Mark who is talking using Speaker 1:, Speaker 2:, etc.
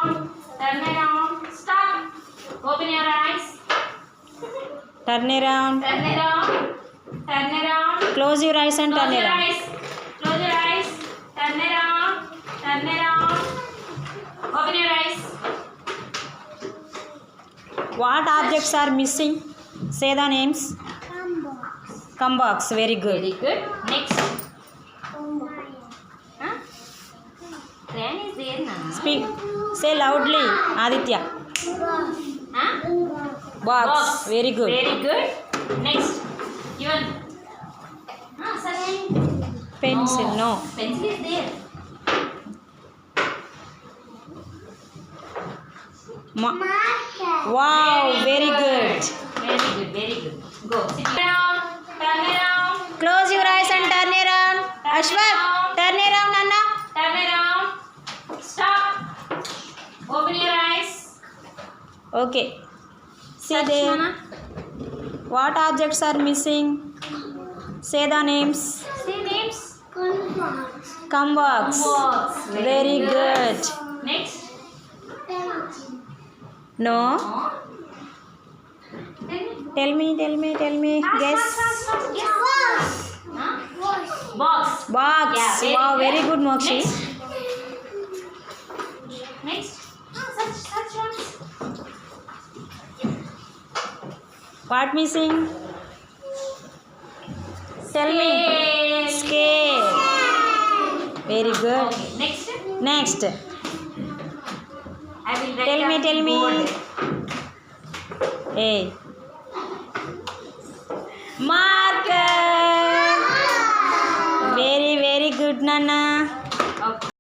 Speaker 1: around. Turn around. Stop. Open your eyes.
Speaker 2: Turn around.
Speaker 1: Turn around. Turn around.
Speaker 2: Close your eyes and
Speaker 1: Close
Speaker 2: turn
Speaker 1: your
Speaker 2: around.
Speaker 1: eyes. Close your eyes. Turn around. Turn around. Open your eyes.
Speaker 2: What objects are missing? Say the names. Come box. Very good.
Speaker 1: Very good. Next. Huh? Crayon is there now.
Speaker 2: Speak. Say loudly. Aditya.
Speaker 1: Huh?
Speaker 2: Box. Very good.
Speaker 1: Very good. Next. Even. Such.
Speaker 2: Pencil. No.
Speaker 1: Pencil is there.
Speaker 2: Wow. Very good.
Speaker 1: Very good. Very good. Go. Sit down. Turn around.
Speaker 2: Close your eyes and turn around. Ashwat. Turn around, Anna.
Speaker 1: Turn around. Stop. Open your eyes.
Speaker 2: Okay. See
Speaker 1: Search,
Speaker 2: there.
Speaker 1: Nana.
Speaker 2: What objects are missing? Say the names.
Speaker 1: Say names.
Speaker 2: Come box.
Speaker 1: Box.
Speaker 2: Very good.
Speaker 1: Next.
Speaker 2: No.
Speaker 1: Oh.
Speaker 2: Tell me. Guess.
Speaker 1: Yes. Huh? Box.
Speaker 2: Box.
Speaker 1: Yeah,
Speaker 2: Wow, very good, Mokshi.
Speaker 1: Next. Such ones.
Speaker 2: What missing? Tell me. Scale. Very good.
Speaker 1: Okay. Next.
Speaker 2: Next.
Speaker 1: I will write
Speaker 2: Tell me,
Speaker 1: on
Speaker 2: tell me.
Speaker 1: board.
Speaker 2: Hey. Marker. Very good, Nana.